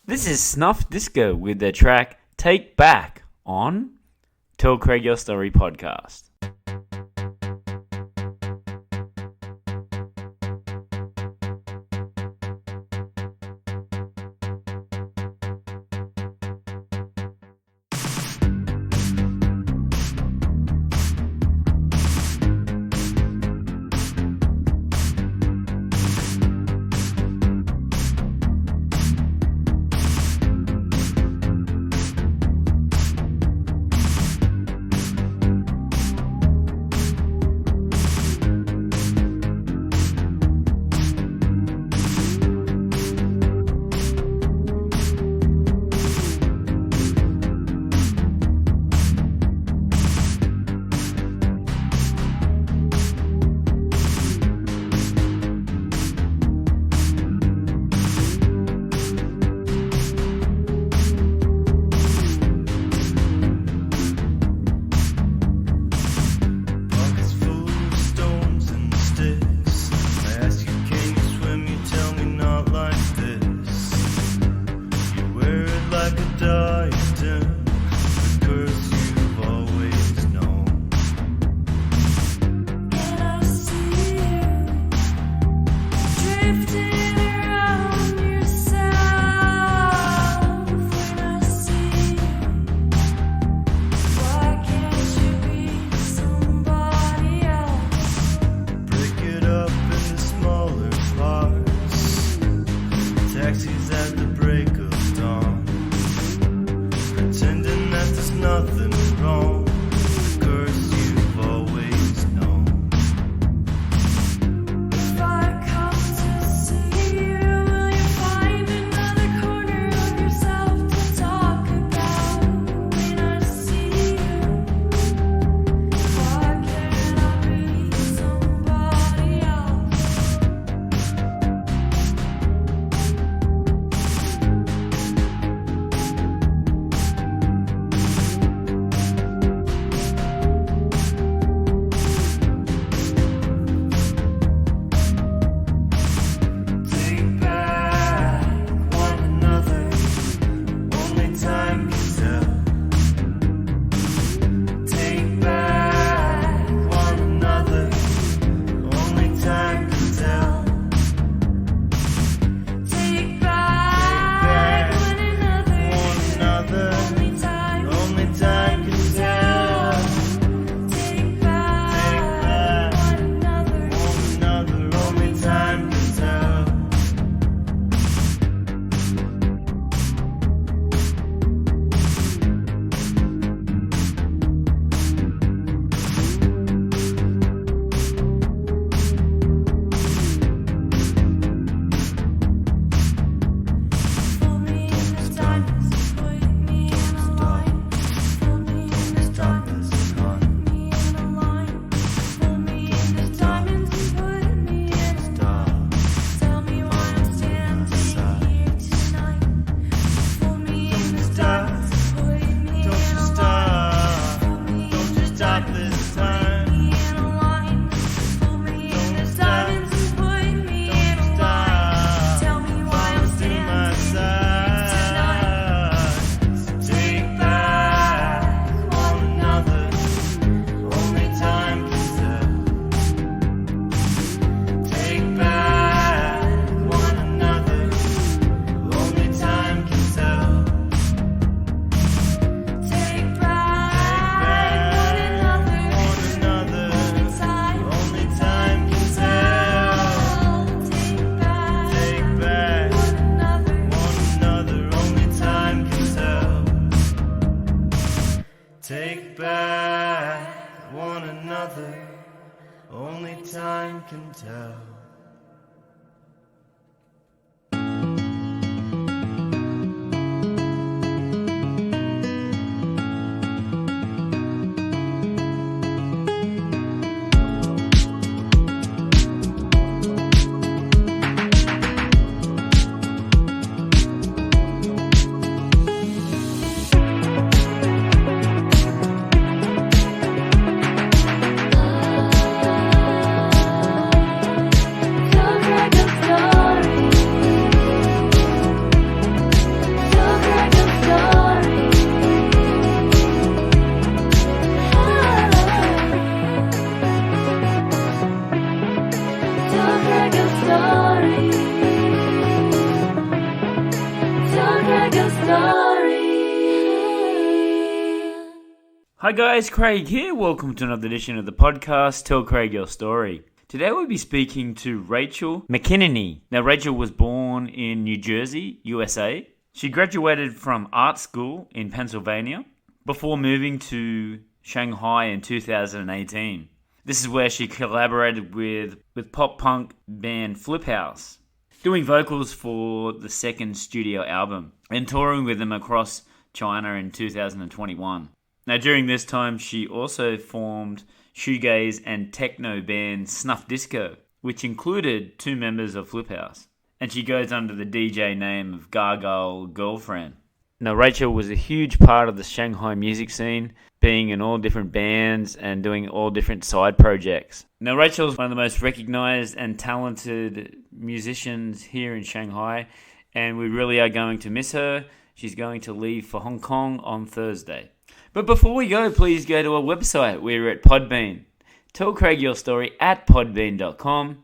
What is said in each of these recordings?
This is Snuff Disco with their track Take Back on Tell Craig Your Story podcast. Take back one another, only time can tell. Hi guys, Craig here. Welcome to another edition of the podcast, Tell Craig Your Story. Today we'll be speaking to Rachel McInerney. Now Rachel was born in New Jersey, USA. She graduated from art school in Pennsylvania before moving to Shanghai in 2018. This is where she collaborated with pop-punk band Fliphouse, doing vocals for the second studio album and touring with them across China in 2021. Now, during this time, she also formed shoegaze and techno band Snuff Disco, which included 2 members of Fliphouse. And she goes under the DJ name of Gargoyle Girlfriend. Now, Rachel was a huge part of the Shanghai music scene, being in all different bands and doing all different side projects. Now, Rachel is one of the most recognized and talented musicians here in Shanghai, and we really are going to miss her. She's going to leave for Hong Kong on Thursday. But before we go, please go to our website. We're at Podbean. Tell Craig Your Story at podbean.com.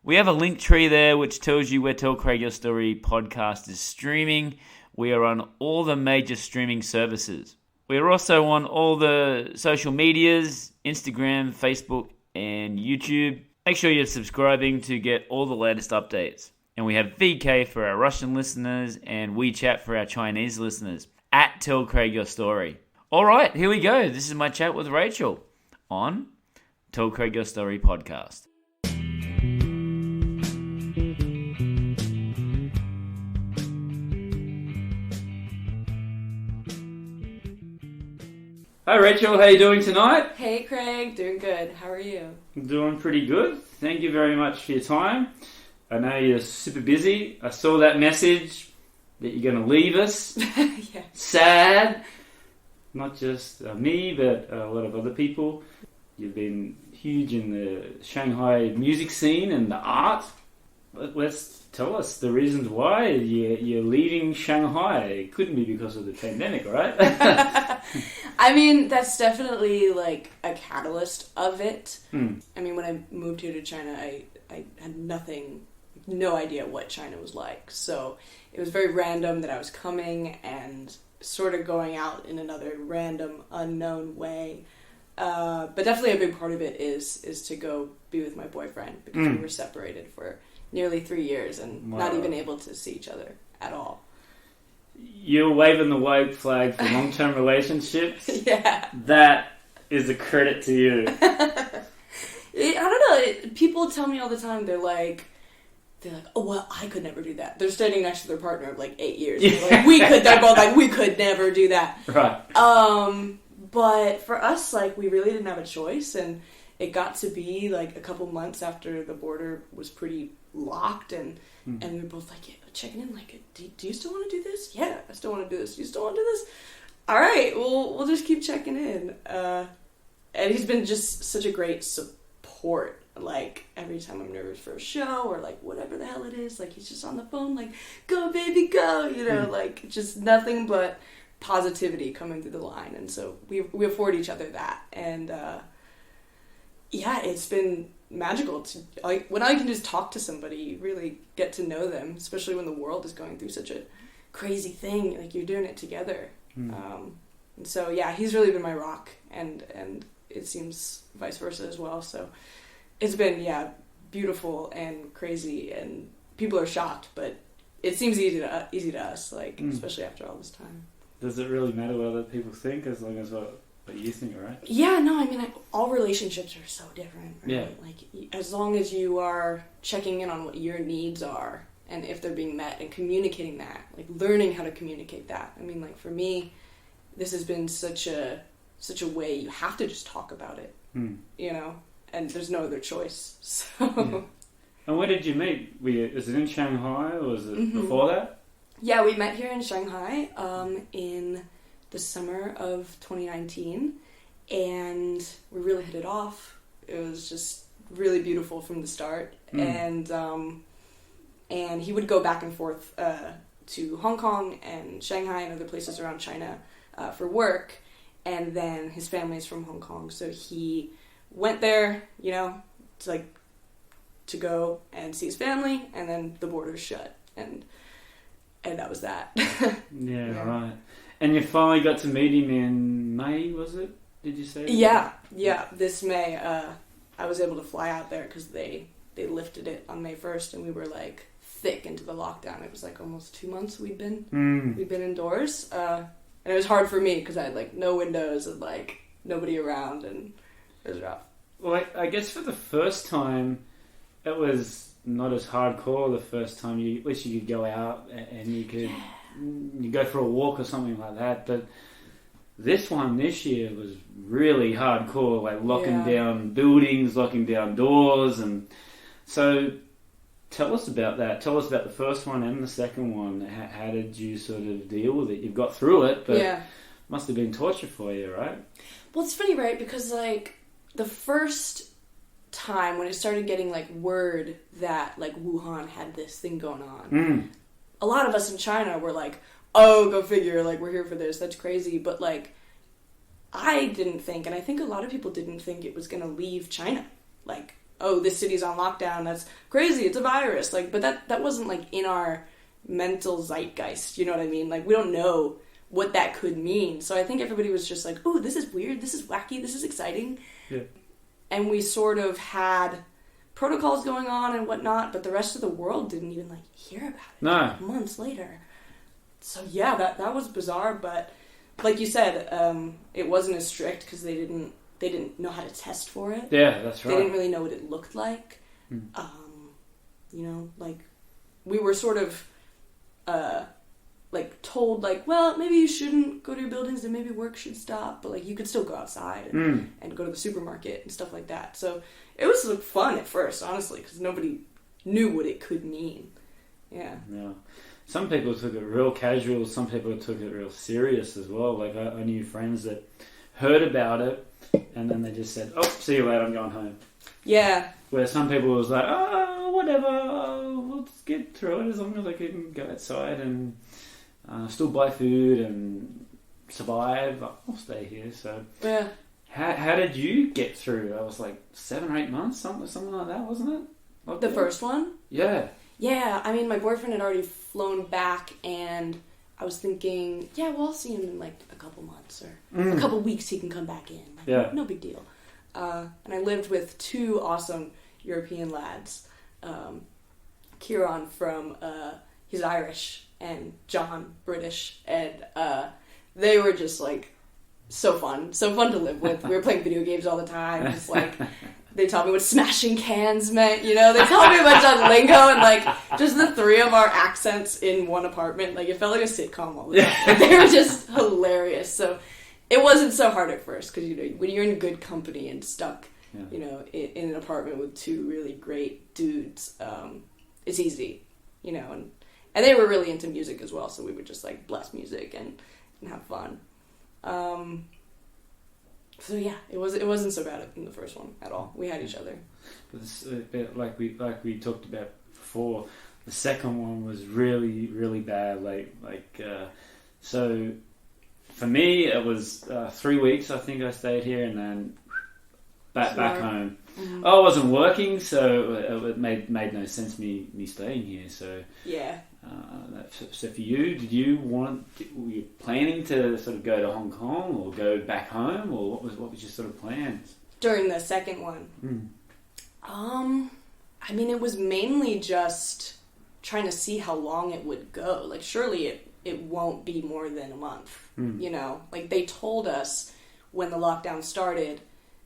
We have a link tree there which tells you where Tell Craig Your Story podcast is streaming. We are on all the major streaming services. We are also on all the social medias, Instagram, Facebook, and YouTube. Make sure you're subscribing to get all the latest updates. And we have VK for our Russian listeners and WeChat for our Chinese listeners at Tell Craig Your Story. All right, here we go. This is my chat with Rachel on Tell Craig Your Story podcast. Hi Rachel, how are you doing tonight? Hey Craig, doing good. How are you? I'm doing pretty good. Thank you very much for your time. I know you're super busy. I saw that message that you're going to leave us. Yeah. Sad. Not just me, but a lot of other people. You've been huge in the Shanghai music scene and the art. Let's tell us the reasons why you're leaving Shanghai. It couldn't be because of the pandemic, right? I mean, that's definitely like a catalyst of it. I mean, when I moved here to China, I had no idea what China was like. So it was very random that I was coming and sort of going out in another random, unknown way. But definitely a big part of it is to go be with my boyfriend, because we were separated for nearly 3 years and not even able to see each other at all. You're waving the white flag for long-term relationships. Yeah. That is a credit to you. I don't know. People tell me all the time, they're like, oh, well, I could never do that. They're standing next to their partner of like 8 years. Yeah. They're both like, we could never do that. Right. But for us, like, we really didn't have a choice, and it got to be like a couple months after the border was pretty locked, and we were both like, yeah, checking in, like, do you still want to do this? Yeah, I still want to do this. Do you still want to do this? All right, we'll just keep checking in. And he's been just such a great support. Like, every time I'm nervous for a show or like whatever the hell it is, like, he's just on the phone, like, go baby go, you know, like, just nothing but positivity coming through the line. And so we afford each other that. And yeah, it's been magical to, like, when I can just talk to somebody, you really get to know them, especially when the world is going through such a crazy thing. Like, you're doing it together. And so yeah, he's really been my rock, and it seems vice versa as well. So it's been, yeah, beautiful and crazy, and people are shocked, but it seems easy to us, like, especially after all this time. Does it really matter what other people think, as long as what you think, right? Yeah, no, I mean, all relationships are so different, right? Yeah. Like, as long as you are checking in on what your needs are, and if they're being met, and communicating that, like, learning how to communicate that. I mean, like, for me, this has been such a way you have to just talk about it, you know? And there's no other choice, so... Yeah. And where did you meet? Is it in Shanghai, or was it before that? Yeah, we met here in Shanghai in the summer of 2019, and we really hit it off. It was just really beautiful from the start, and he would go back and forth to Hong Kong and Shanghai and other places around China for work, and then his family's from Hong Kong, so he went there, you know, to go and see his family, and then the borders shut, and And that was that. Yeah, right. And you finally got to meet him in May, was it? Did you say? Yeah. This May, I was able to fly out there because they lifted it on May 1st, and we were like thick into the lockdown. It was like almost 2 months we'd been indoors, and it was hard for me because I had like no windows and like nobody around, and it was rough. Well, I guess for the first time, it was not as hardcore. The first time, at least you could go out and you could you go for a walk or something like that. But this year was really hardcore, like locking down buildings, locking down doors, and so tell us about that. Tell us about the first one and the second one. How did you sort of deal with it? You've got through it, but must have been torture for you, right? Well, it's funny, right? Because like the first time when it started getting like word that like Wuhan had this thing going on, a lot of us in China were like, oh, go figure, like we're here for this, that's crazy. But like I didn't think, and I think a lot of people didn't think it was gonna leave China. Like, oh, this city's on lockdown, that's crazy, it's a virus. Like, but that wasn't like in our mental zeitgeist, you know what I mean? Like we don't know what that could mean. So I think everybody was just like, oh, this is weird, this is wacky, this is exciting. Yeah. And we sort of had protocols going on and whatnot, but the rest of the world didn't even like hear about it. No. Like, months later. So yeah, that was bizarre, but like you said, it wasn't as strict because they didn't know how to test for it. Yeah, that's right. They didn't really know what it looked like. You know, like we were sort of like told like, well, maybe you shouldn't go to your buildings and maybe work should stop, but like you could still go outside and go to the supermarket and stuff like that. So it was like, fun at first, honestly, because nobody knew what it could mean. Yeah. Some people took it real casual, some people took it real serious as well. Like I knew friends that heard about it and then they just said, oh, see you later, I'm going home. Yeah. Where some people was like, oh, whatever, we'll just get through it as long as I can go outside and still buy food and survive. I'll stay here. So yeah. How did you get through? I was like 7 or 8 months, something like that, wasn't it? Like the first one? Yeah. Yeah, I mean, my boyfriend had already flown back, and I was thinking, yeah, well, I'll see him in like a couple months or a couple weeks. He can come back in. Like, no big deal. And I lived with 2 awesome European lads, Kieran from he's Irish, and John, British, and they were just like so fun to live with. We were playing video games all the time. Just like they taught me what smashing cans meant, you know. They taught me a bunch of lingo, and like just the 3 of our accents in one apartment. Like it felt like a sitcom all the time. Like, they were just hilarious. So it wasn't so hard at first because you know when you're in good company and stuck, you know, in an apartment with 2 really great dudes, it's easy, you know. And they were really into music as well, so we would just like blast music and have fun. So yeah, it wasn't so bad in the first one at all. We had each other. But it's a bit like we talked about before. The second one was really, really bad. So for me, it was 3 weeks. I think I stayed here, and then back home. Mm-hmm. I wasn't working, so it made no sense me staying here. So yeah. So for you, were you planning to sort of go to Hong Kong or go back home, or what was your sort of plans during the second one? I mean, it was mainly just trying to see how long it would go. Like, surely it won't be more than a month. You know, like they told us when the lockdown started,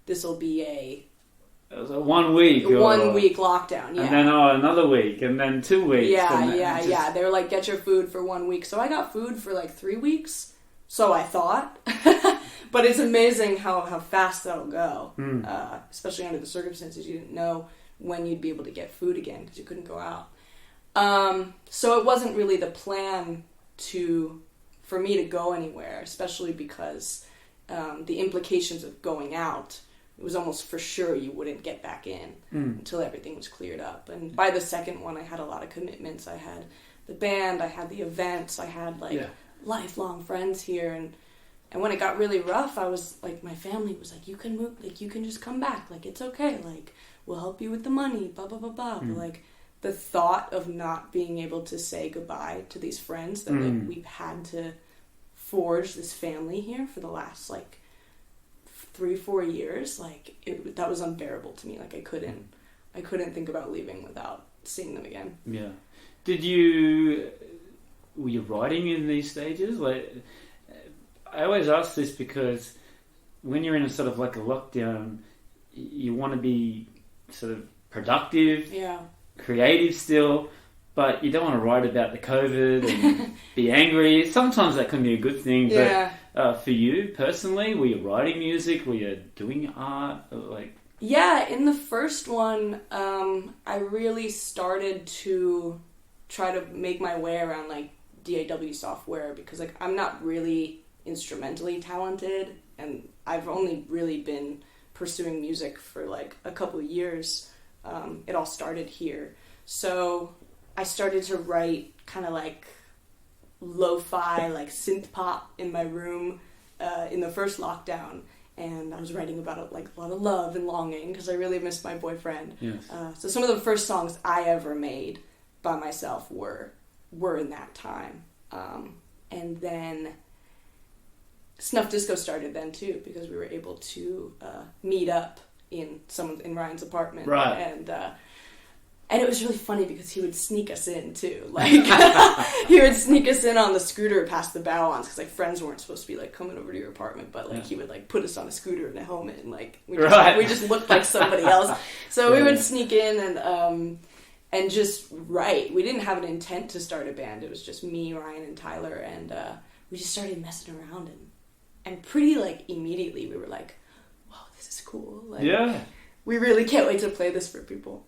this will be it was a 1 week. 1 week lockdown, yeah. And then another week, and then 2 weeks. Yeah. They were like, get your food for 1 week. So I got food for like 3 weeks, so I thought. But it's amazing how fast that'll go, especially under the circumstances. You didn't know when you'd be able to get food again because you couldn't go out. So it wasn't really the plan for me to go anywhere, especially because the implications of going out, it was almost for sure you wouldn't get back in until everything was cleared up. And by the second one, I had a lot of commitments. I had the band, I had the events, I had lifelong friends here. And when it got really rough, I was like, my family was like, you can move, like you can just come back, like it's okay, like we'll help you with the money, blah blah blah blah. But like the thought of not being able to say goodbye to these friends that like we've had to forge this family here for the last like 3-4 years, like that was unbearable to me. Like I couldn't think about leaving without seeing them again. Yeah. Were you writing in these stages? Like, I always ask this because when you're in a sort of like a lockdown, you want to be sort of productive, creative still, but you don't want to write about the COVID and be angry. Sometimes that can be a good thing, but for you personally, were you writing music? Were you doing art? Yeah, in the first one, I really started to try to make my way around like DAW software because like I'm not really instrumentally talented, and I've only really been pursuing music for like a couple of years. It all started here. So I started to write kind of like lo-fi, like synth pop in my room in the first lockdown. And I was writing about a lot of love and longing because I really missed my boyfriend. Yes. So some of the first songs I ever made by myself were in that time. And then Snuff Disco started then too because we were able to meet up in Ryan's apartment. Right. And it was really funny because he would sneak us in too. Like he would sneak us in on the scooter past the bow-ons because like friends weren't supposed to be like coming over to your apartment, but like he would like put us on a scooter and a helmet and like we just looked like somebody else. So we would sneak in and just write. We didn't have an intent to start a band. It was just me, Ryan, and Tyler, and we just started messing around and pretty like immediately we were like, "Wow, this is cool!" Like, we really can't wait to play this for people.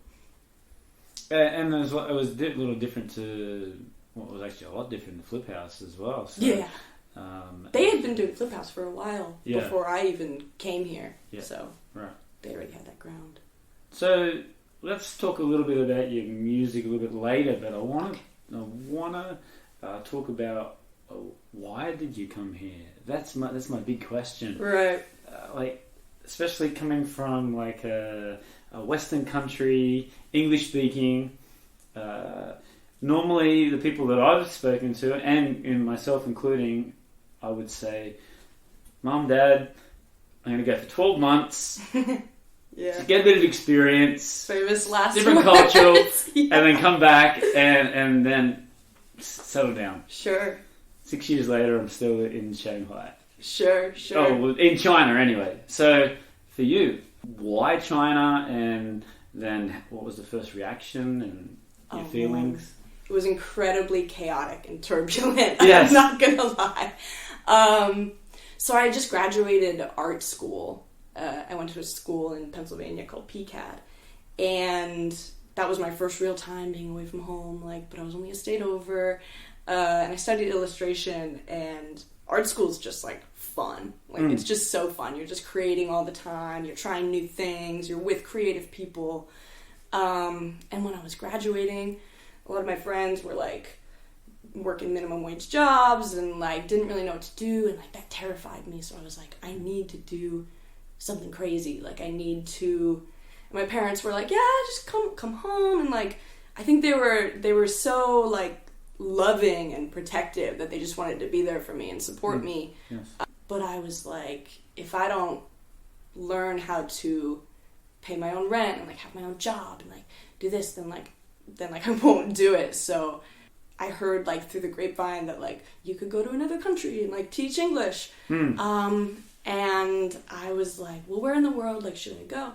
And it was a little different to what was actually a lot different to Fliphouse as well. So, they had been doing Fliphouse for a while before I even came here. Yeah. So they already had that ground. So let's talk a little bit about your music a little bit later, but I want to talk about why did you come here? That's my big question. Right. Especially coming from like a Western country, English speaking. Normally, the people that I've spoken to, and in myself including, I would say, "Mom, Dad, I'm going to go for 12 months to get a bit of experience, famous last different culture, and then come back and then settle down." Sure. 6 years later, I'm still in Shanghai. Sure. Oh, well, in China anyway. So, for you, why China, and then what was the first reaction and your feelings? Man. It was incredibly chaotic and turbulent. Yes. I'm not gonna lie. So I just graduated art school. I went to a school in Pennsylvania called PCAD, and that was my first real time being away from home. But I was only a state over, and I studied illustration. And art school is just fun. It's just so fun. You're just creating all the time. You're trying new things. You're with creative people. And when I was graduating, a lot of my friends were working minimum wage jobs and didn't really know what to do, and that terrified me. So I was like, I need to do something crazy. I need to. And my parents were like, yeah, just come home. And I think they were so loving and protective that they just wanted to be there for me and support me. Yes. But I was like, if I don't learn how to pay my own rent and have my own job and do this, then I won't do it. So I heard through the grapevine that you could go to another country and teach English. And I was like, well, where in the world should I go?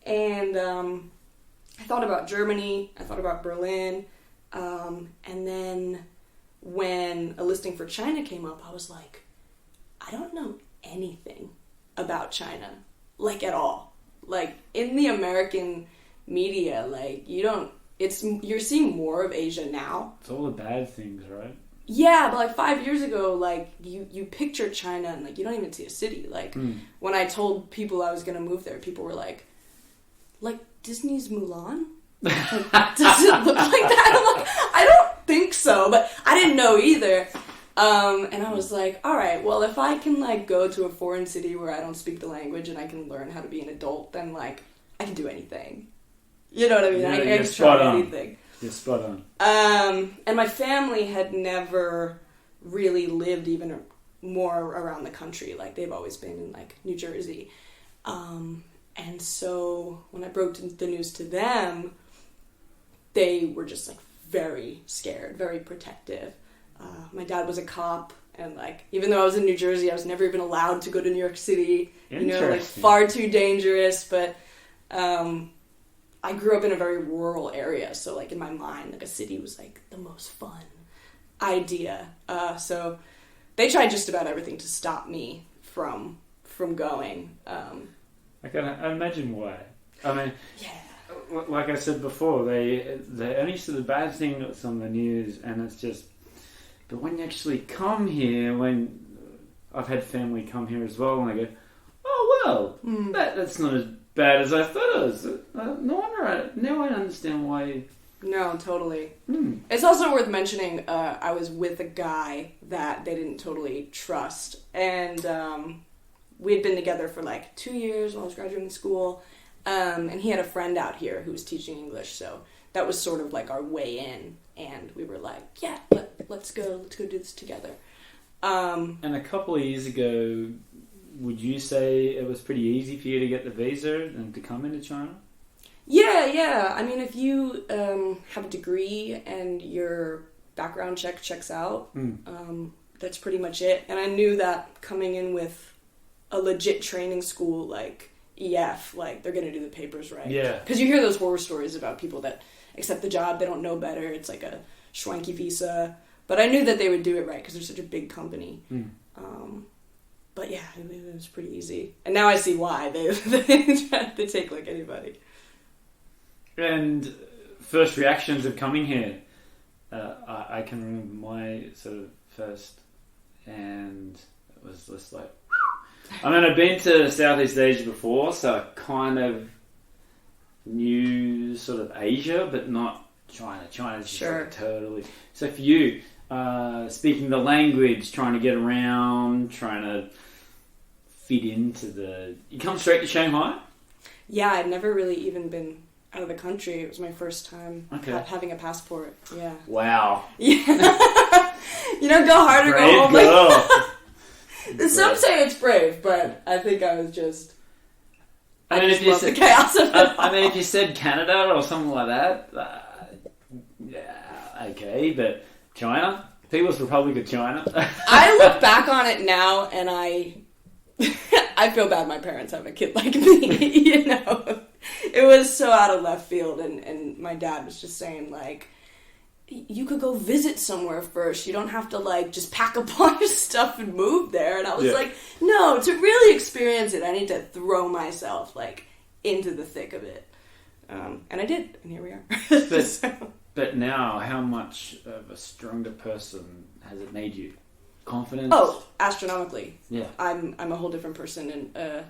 And I thought about Germany. I thought about Berlin. And then when a listing for China came up, I was like, I don't know anything about China, at all. In the American media, you're seeing more of Asia now. It's all the bad things, right? Yeah, but 5 years ago, you picture China and you don't even see a city. When I told people I was going to move there, people were like Disney's Mulan? Does it look like that? I'm like, I don't think so, but I didn't know either. And I was like, all right, well, if I can go to a foreign city where I don't speak the language and I can learn how to be an adult, then I can do anything. You know what I mean? Yeah, I you're can spot try on. anything. You're spot on. And my family had never really lived even more around the country. Like, they've always been in, like, New Jersey. And so when I broke the news to them, they were just, like, very scared, very protective. My dad was a cop, and, like, even though I was in New Jersey, I was never even allowed to go to New York City. You know, like, far too dangerous. But I grew up in a very rural area, so, like, in my mind, like, a city was, like, the most fun idea. So they tried just about everything to stop me from going. I imagine why. I mean, Yeah. like I said before, they only see the bad thing that's on the news, and it's just. But when you actually come here, when I've had family come here as well, and they go, "Oh well, that's not as bad as I thought it was." No wonder. Now I understand why. No, totally. It's also worth mentioning, I was with a guy that they didn't totally trust, and we had been together for like 2 years while I was graduating school, and he had a friend out here who was teaching English, so that was sort of like our way in, and we were like, yeah, let's go do this together. And a couple of years ago, would you say it was pretty easy for you to get the visa and to come into China? Yeah. I mean, if you have a degree and your background checks out, that's pretty much it. And I knew that coming in with a legit training school like EF, like, they're going to do the papers right. Yeah. Because you hear those horror stories about people that accept the job, they don't know better, it's like a schwanky visa. But I knew that they would do it right because they're such a big company. But yeah, it was pretty easy. And now I see why they take like anybody. And first reactions of coming here, I can remember my sort of first, and it was just like, I mean, I'd been to Southeast Asia before, so I kind of knew sort of Asia, but not China. China's just like totally. So for you, speaking the language, trying to get around, trying to fit into you come straight to Shanghai? Yeah, I'd never really even been out of the country. It was my first time having a passport. Yeah. Wow. Yeah. You know, go hard or go home. Like, some say it's brave, but I think I was just. I mean, if you said the chaos of it. I mean, if you said Canada or something like that, yeah, okay, but China, People's Republic of China. I look back on it now, and I feel bad. My parents have a kid like me. You know, it was so out of left field, and my dad was just saying like, you could go visit somewhere first. You don't have to, like, just pack up all your stuff and move there. And I was like, no, to really experience it, I need to throw myself, like, into the thick of it. And I did, and here we are. But now, how much of a stronger person has it made you? Confidence? Oh, astronomically. Yeah. I'm a whole different person, and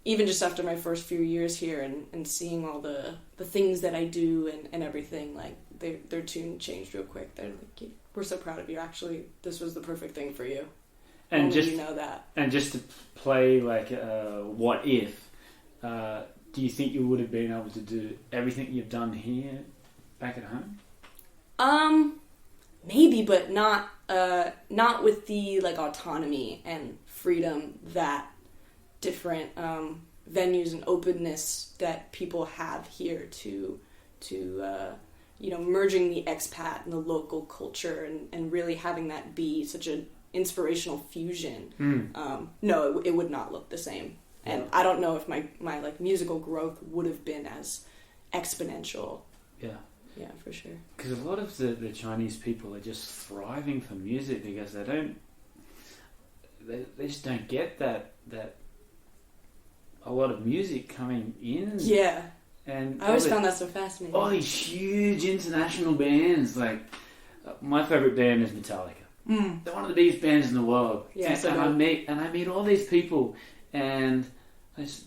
even just after my first few years here and seeing all the things that I do and everything, like, their tune changed real quick. They're like, we're so proud of you. Actually, this was the perfect thing for you. And only just you know that. And just to play like what if? Do you think you would have been able to do everything you've done here back at home? Maybe, but not with the like autonomy and freedom that different venues and openness that people have here to you know, merging the expat and the local culture and really having that be such an inspirational fusion. No, it would not look the same. And I don't know if my like musical growth would have been as exponential. Yeah, for sure. Because a lot of the Chinese people are just thriving for music because they just don't get that a lot of music coming in. Yeah. And I always found that so fascinating. Oh, these huge international bands. Like, my favourite band is Metallica. They're one of the biggest bands in the world. Yes, and I meet all these people, and I just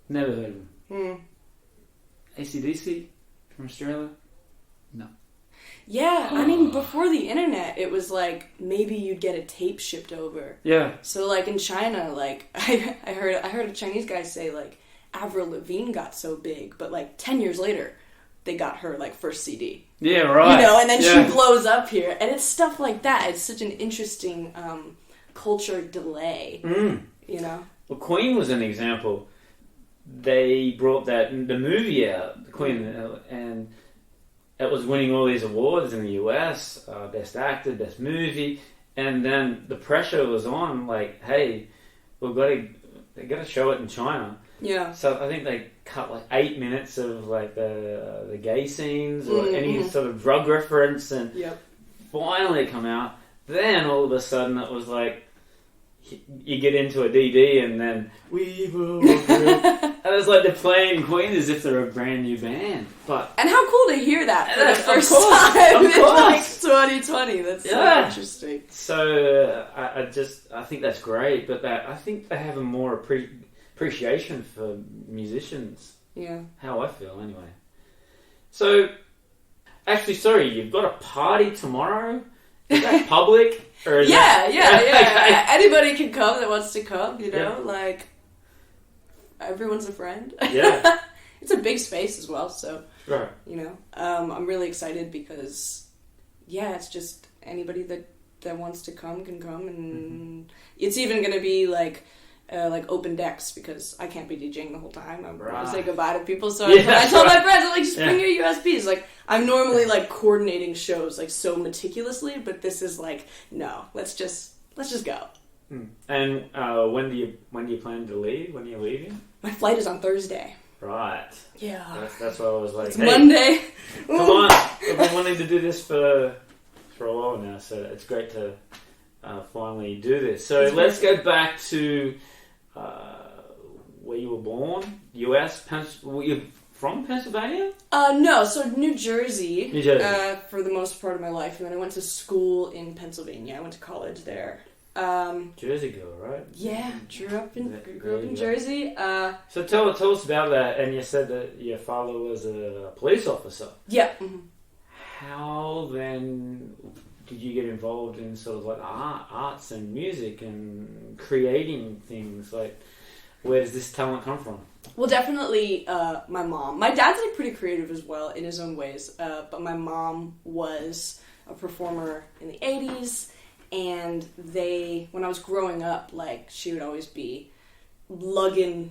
never heard of them. AC/DC from Australia? No. Yeah, I mean, before the internet, it was like maybe you'd get a tape shipped over. Yeah. So, like, in China, like, I heard a Chinese guy say, like, Avril Lavigne got so big, but, like, 10 years later, they got her like first CD. Yeah, right. You know, and then she blows up here, and it's stuff like that. It's such an interesting culture delay. You know. Well, Queen was an example. They brought the movie out, the Queen, and it was winning all these awards in the US, Best Actor, Best Movie, and then the pressure was on, like, hey, they got to show it in China. Yeah. So I think they cut like 8 minutes of like the gay scenes or any sort of drug reference, and finally come out. Then all of a sudden it was like you get into a DD and then we will. And it's like they're playing Queen as if they're a brand new band. And how cool to hear that for the first time in like 2020. That's so interesting. So I think that's great, but I think they have a more appreciation for musicians. Yeah. How I feel, anyway. So, actually, sorry, you've got a party tomorrow? Is that public? Or is yeah. Anybody can come that wants to come, you know? Like, everyone's a friend. Yeah. It's a big space as well, so, right. You know. I'm really excited because, it's just anybody that wants to come can come, and it's even going to be, like open decks, because I can't be DJing the whole time. I'm going to say goodbye to people. So I told my friends, I'm like, just bring your USBs. Like, I'm normally like coordinating shows like so meticulously, but this is like, no, let's just go. And when do you plan to leave? When are you leaving? My flight is on Thursday. Right. Yeah. That's why I was like, it's Monday. Come on. I've been wanting to do this for a while now, so it's great to finally do this. So let's go back to where you were born, US. Were you from Pennsylvania? No, so New Jersey. New Jersey. For the most part of my life, and then I went to school in Pennsylvania. I went to college there. Jersey girl, right? Yeah, grew up in Jersey. So tell us about that. And you said that your father was a police officer. Yeah. How then did you get involved in sort of like arts and music and creating things? Like, where does this talent come from? Well, definitely my mom. My dad's like pretty creative as well in his own ways, but my mom was a performer in the 80s, and when I was growing up, like, she would always be lugging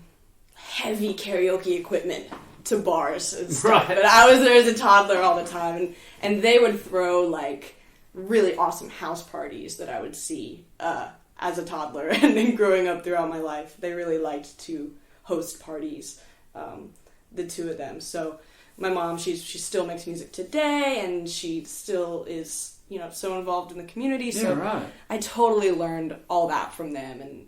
heavy karaoke equipment to bars and stuff. Right. But I was there as a toddler all the time, and they would throw like really awesome house parties that I would see as a toddler, and then growing up throughout my life. They really liked to host parties, the two of them. So my mom, she still makes music today, and she still is, you know, so involved in the community. So right. I totally learned all that from them. And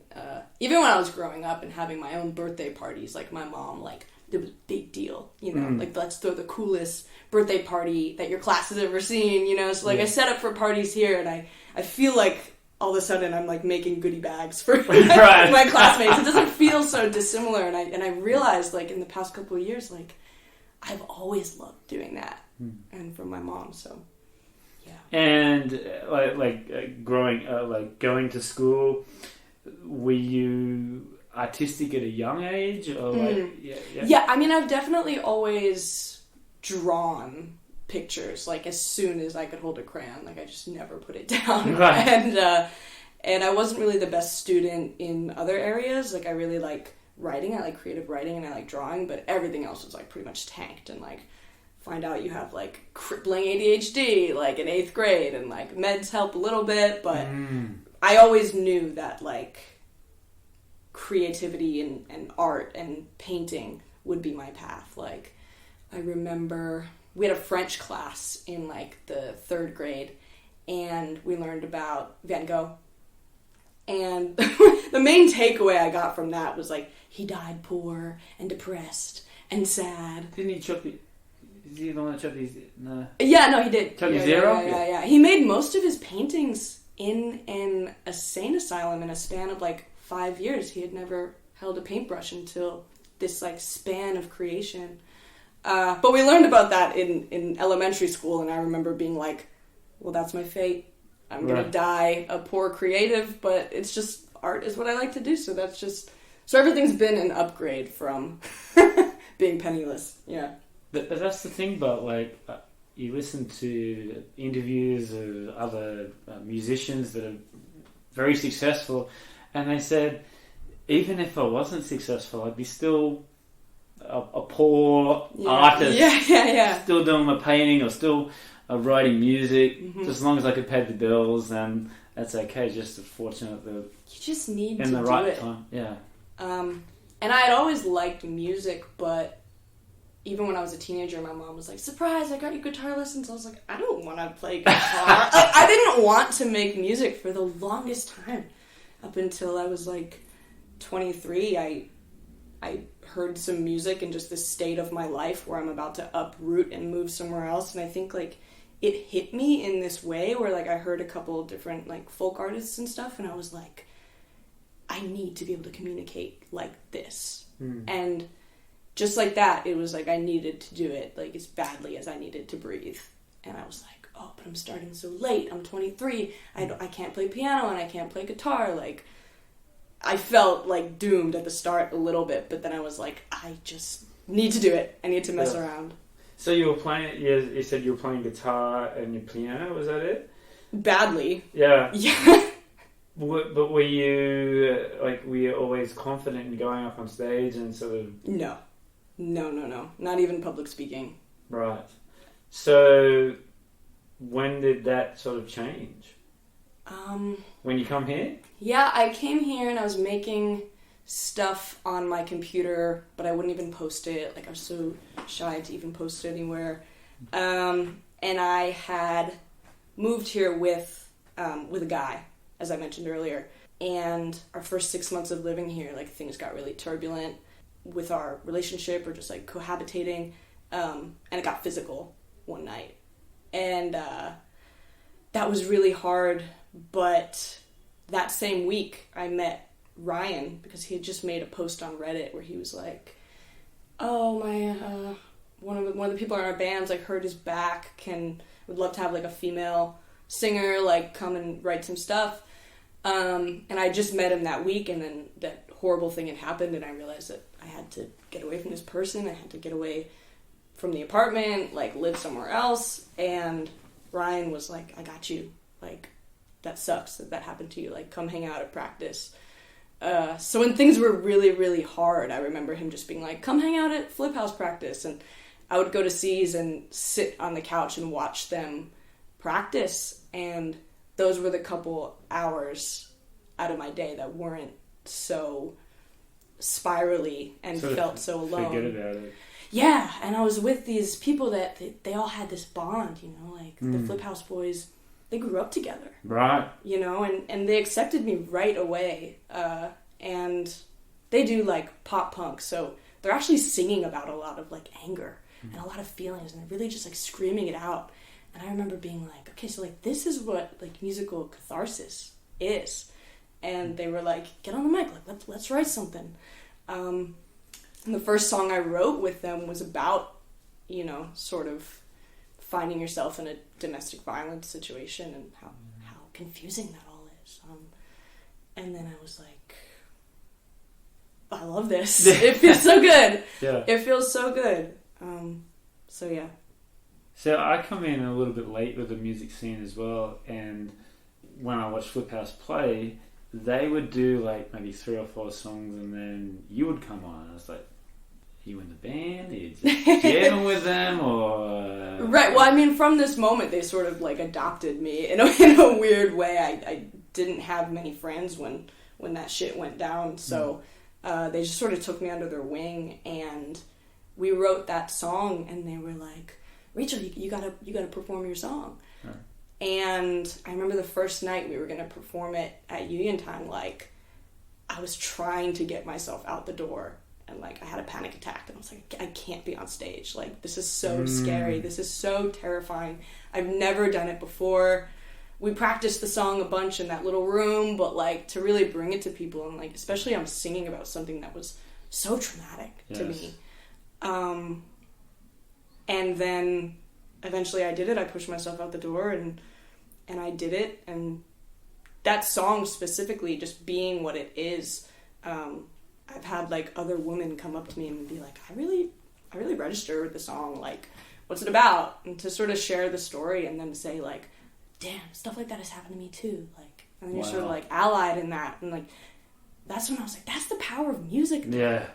even when I was growing up and having my own birthday parties, like my mom, like, it was a big deal, you know, like, let's throw the coolest birthday party that your class has ever seen, you know. So like I set up for parties here, and I feel like all of a sudden I'm like making goodie bags for my classmates. It doesn't feel so dissimilar, and I realized, like, in the past couple of years, like, I've always loved doing that, and from my mom. So yeah. And going to school, were you artistic at a young age, or like yeah, I mean, I've definitely always drawn pictures, like, as soon as I could hold a crayon. Like, I just never put it down. Right. And I wasn't really the best student in other areas. Like, I really like writing, I like creative writing, and I like drawing, but everything else was like pretty much tanked. And like, find out you have like crippling ADHD like in 8th grade, and like meds help a little bit, but I always knew that like creativity and art and painting would be my path. Like, I remember we had a French class in like the 3rd grade, and we learned about Van Gogh. And the main takeaway I got from that was like, he died poor and depressed and sad. Didn't he chop it? Is he the one that chopped his... No. Yeah, no, he did. Chopped his ear off? Yeah. He made most of his paintings in an insane asylum in a span of like 5 years. He had never held a paintbrush until this like span of creation. But we learned about that in elementary school, and I remember being like, well, that's my fate. I'm going to die a poor creative, but it's just, art is what I like to do, so that's just... So everything's been an upgrade from being penniless, yeah. But that's the thing about, like, you listen to interviews of other musicians that are very successful, and they said, even if I wasn't successful, I'd be still a poor artist. Yeah. Still doing my painting or still writing music. Just as long as I could pay the bills, then that's okay. Just fortunate that You just need in to the do right it. time. Yeah. And I had always liked music, but even when I was a teenager, my mom was like, "Surprise, I got you guitar lessons." I was like, I don't want to play guitar. I didn't want to make music for the longest time. Up until I was like 23, I heard some music in just this state of my life where I'm about to uproot and move somewhere else. And I think, like, it hit me in this way where, like, I heard a couple of different, like, folk artists and stuff, and I was like, I need to be able to communicate like this. And just like that, it was like I needed to do it, like, as badly as I needed to breathe. And I was like, oh, but I'm starting so late. I'm 23. I can't play piano and I can't play guitar. Like, I felt like doomed at the start a little bit, but then I was like, I just need to do it. I need to mess around. So you were playing, you said you were playing guitar and your piano, was that it? Badly. Yeah. Yeah. But were you always confident in going up on stage and sort of... No. Not even public speaking. Right. So when did that sort of change? When you come here? Yeah, I came here and I was making stuff on my computer, but I wouldn't even post it. Like, I was so shy to even post it anywhere. And I had moved here with a guy, as I mentioned earlier. And our first 6 months of living here, like, things got really turbulent with our relationship, or just, like, cohabitating. And it got physical one night. And that was really hard. But that same week, I met Ryan, because he had just made a post on Reddit where he was like, "Oh, my one of the people in our band's, like, hurt his back. Would love to have, like, a female singer, like, come and write some stuff." And I just met him that week, and then that horrible thing had happened, and I realized that I had to get away from this person. I had to get away from the apartment, like, live somewhere else. And Ryan was like, "I got you. Like, that sucks that happened to you. Like, come hang out at practice." So when things were really, really hard, I remember him just being like, "Come hang out at Fliphouse practice." And I would go to C's and sit on the couch and watch them practice. And those were the couple hours out of my day that weren't so spirally and felt so alone. Forget about it. Yeah, and I was with these people that they all had this bond, you know, like the Fliphouse boys. They grew up together. Right. You know, and they accepted me right away. And they do, like, pop punk, so they're actually singing about a lot of, like, anger and a lot of feelings, and they're really just, like, screaming it out. And I remember being like, okay, so, like, this is what, like, musical catharsis is. And they were like, get on the mic, like, let's write something. And the first song I wrote with them was about, you know, sort of finding yourself in a domestic violence situation and how confusing that all is. And then I was like, I love this. It feels so good. Yeah. It feels so good. So yeah. So I come in a little bit late with the music scene as well, and when I watched Fliphouse play, they would do, like, maybe 3 or 4 songs, and then you would come on. I was like, are you in the band? Are you just jamming with them? Or Right, well, I mean, from this moment, they sort of, like, adopted me in a weird way. I didn't have many friends when that shit went down, so they just sort of took me under their wing, and we wrote that song, and they were like, Rachel, you gotta perform your song. Right. And I remember the first night we were gonna perform it at Union Time, like, I was trying to get myself out the door. And, like, I had a panic attack, and I was like, I can't be on stage. Like, this is so scary. This is so terrifying. I've never done it before. We practiced the song a bunch in that little room, but, like, to really bring it to people, and, like, especially I'm singing about something that was so traumatic to me. And then eventually I did it. I pushed myself out the door, and I did it. And that song specifically, just being what it is, I've had, like, other women come up to me and be like, I I really register with the song, like, what's it about? And to sort of share the story and then say, like, damn, stuff like that has happened to me too. Like, and then you're sort of, like, allied in that. And, like, that's when I was like, that's the power of music. Though. Yeah,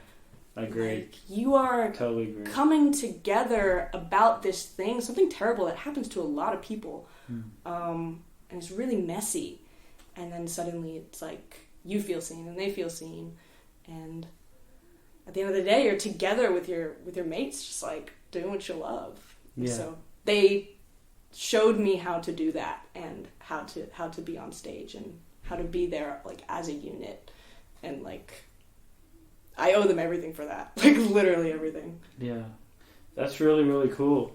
I agree. Like, you are Totally agree. coming together about this thing, something terrible that happens to a lot of people. And it's really messy. And then suddenly it's like, you feel seen and they feel seen. And at the end of the day, you're together with your mates, just like doing what you love. Yeah. So they showed me how to do that and how to be on stage and how to be there like as a unit. And like, I owe them everything for that. Like literally everything. Yeah, that's really, really cool.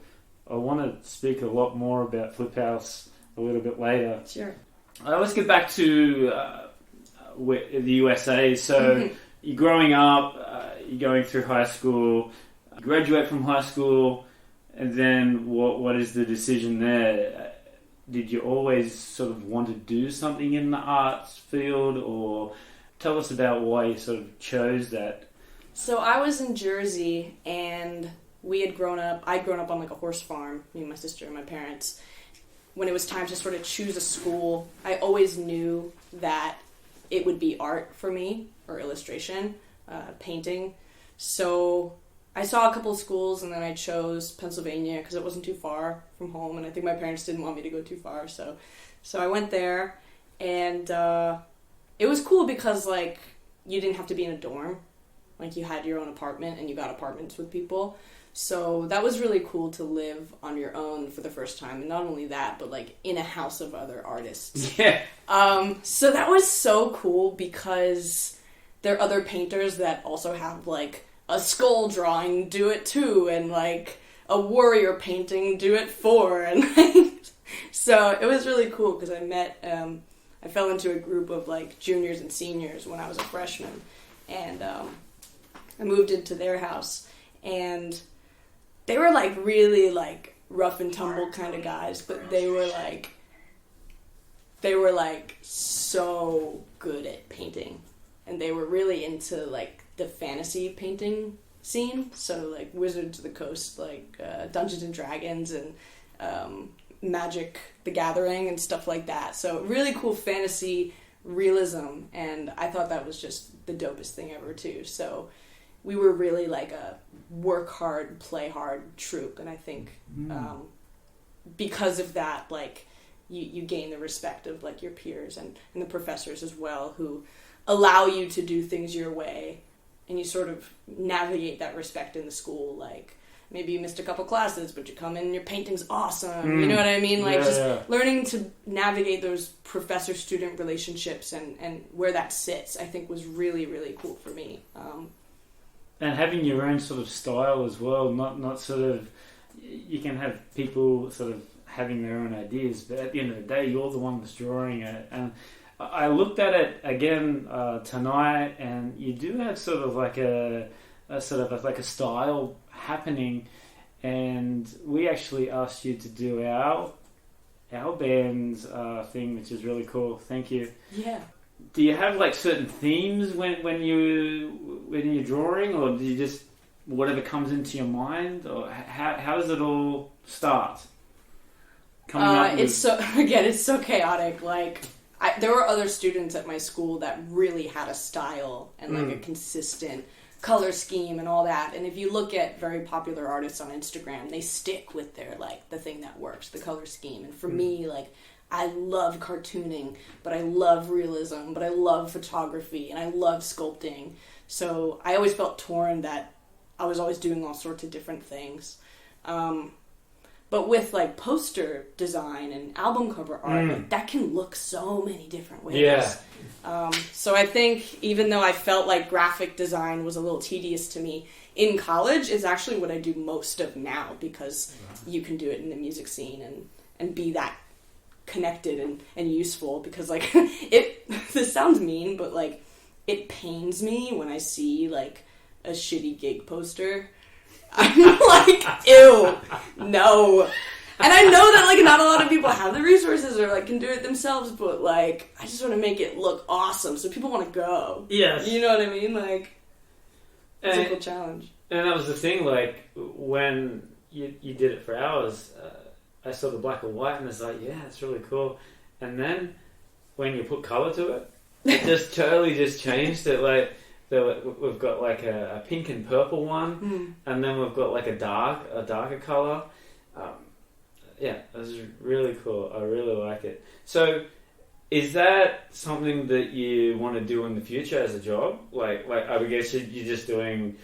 I want to speak a lot more about Fliphouse a little bit later. Sure. Let's get back to the USA. So you're growing up, you're going through high school, you graduate from high school, and then what is the decision there? Did you always sort of want to do something in the arts field, or tell us about why you sort of chose that? So I was in Jersey, and I'd grown up on like a horse farm, me and my sister and my parents. When it was time to sort of choose a school, I always knew that it would be art for me, or illustration, painting. So I saw a couple of schools, and then I chose Pennsylvania because it wasn't too far from home, and I think my parents didn't want me to go too far. So I went there, and it was cool because like you didn't have to be in a dorm. Like you had your own apartment, and you got apartments with people. So that was really cool to live on your own for the first time. And not only that, but like in a house of other artists. Yeah. So that was so cool because there are other painters that also have like a skull drawing, do it too. And like a warrior painting, do it for. And like, so it was really cool because I fell into a group of like juniors and seniors when I was a freshman. And I moved into their house. And they were like really like rough and tumble kind of guys, but they were like so good at painting, and they were really into like the fantasy painting scene. So like Wizards of the Coast, like Dungeons and Dragons, and Magic the Gathering and stuff like that. So really cool fantasy realism, and I thought that was just the dopest thing ever too. So we were really like a work hard, play hard troupe, and I think because of that, like you gain the respect of like your peers and the professors as well, who allow you to do things your way, and you sort of navigate that respect in the school. Like maybe you missed a couple classes, but you come in and your painting's awesome. You know what I mean? Like learning to navigate those professor-student relationships and where that sits, I think was really, really cool for me. And having your own sort of style as well, not sort of, you can have people sort of having their own ideas, but at the end of the day, you're the one that's drawing it. And I looked at it again tonight, and you do have sort of like a style happening. And we actually asked you to do our band's thing, which is really cool. Thank you. Yeah. Do you have like certain themes when you're drawing, or do you just whatever comes into your mind, or how does it all start? It's so chaotic. Like there were other students at my school that really had a style and like a consistent color scheme and all that. And if you look at very popular artists on Instagram, they stick with their like the thing that works, the color scheme. And for me, like I love cartooning, but I love realism, but I love photography, and I love sculpting. So I always felt torn that I was always doing all sorts of different things. But with like poster design and album cover art, like, that can look so many different ways. Yeah. So I think even though I felt like graphic design was a little tedious to me, in college is actually what I do most of now, because you can do it in the music scene and be that connected and useful, because like this sounds mean, but like it pains me when I see like a shitty gig poster. I'm like, ew, no. And I know that like not a lot of people have the resources or like can do it themselves, but like I just want to make it look awesome so people want to go. Yes. You know what I mean? Like It's a cool challenge. And that was the thing, like, when you did it for hours, I saw the black and white and it's like, yeah, it's really cool. And then when you put colour to it, it just totally just changed it. Like, we've got like a pink and purple one, and then we've got like a darker colour. Yeah, it was really cool. I really like it. So, is that something that you want to do in the future as a job? Like I guess you're just doing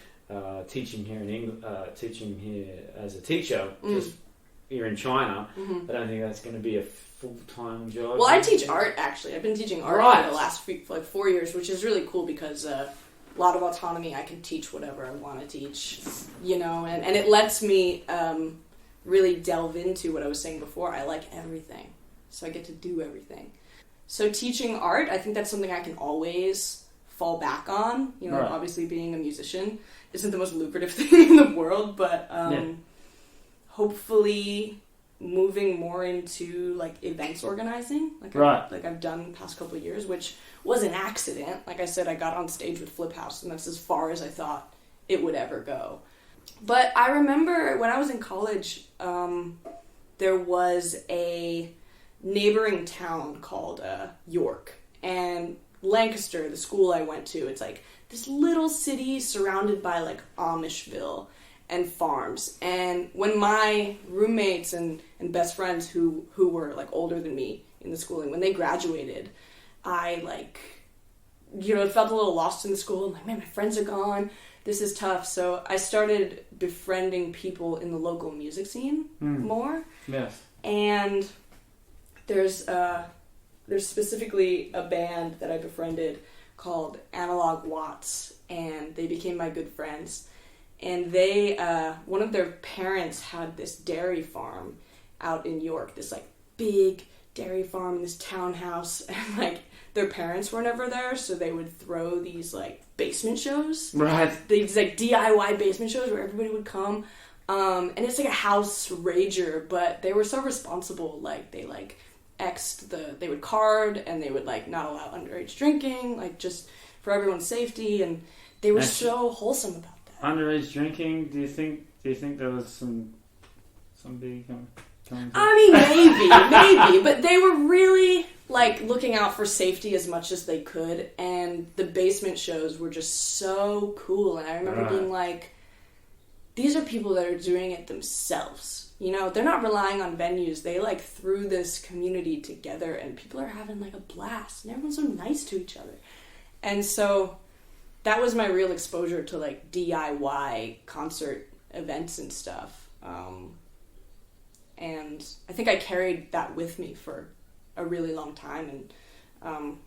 teaching here in England, teaching here as a teacher. Just you're in China. I don't think that's going to be a full-time job. Well, I teach art actually. I've been teaching art for the last 4 years, which is really cool because a lot of autonomy. I can teach whatever I want to teach, and it lets me really delve into what I was saying before. I like everything, so I get to do everything. So teaching art, I think that's something I can always fall back on. Obviously being a musician isn't the most lucrative thing in the world, but hopefully moving more into like events organizing, like I've done the past couple of years, which was an accident. Like I said, I got on stage with Fliphouse, and that's as far as I thought it would ever go. But I remember when I was in college, there was a neighboring town called York, and Lancaster, the school I went to, it's like this little city surrounded by like Amishville and farms. And when my roommates and best friends who were like older than me in the schooling, when they graduated, I felt a little lost in the school. I'm like, man, my friends are gone. This is tough. So I started befriending people in the local music scene more. Yes. And there's specifically a band that I befriended called Analog Watts, and they became my good friends. And they, one of their parents had this dairy farm out in York, this like big dairy farm in this townhouse, and like their parents were never there, so they would throw these like basement shows. Right. These like DIY basement shows where everybody would come. And it's like a house rager, but they were so responsible. Like they like they would card, and they would like not allow underage drinking, like just for everyone's safety, and they were so wholesome about that. Underage drinking, do you think there was some big I mean, maybe, but they were really like looking out for safety as much as they could, and the basement shows were just so cool. And I remember being like, these are people that are doing it themselves. They're not relying on venues. They like threw this community together, and people are having like a blast, and everyone's so nice to each other. And so that was my real exposure to like DIY concert events and stuff. And I think I carried that with me for a really long time. And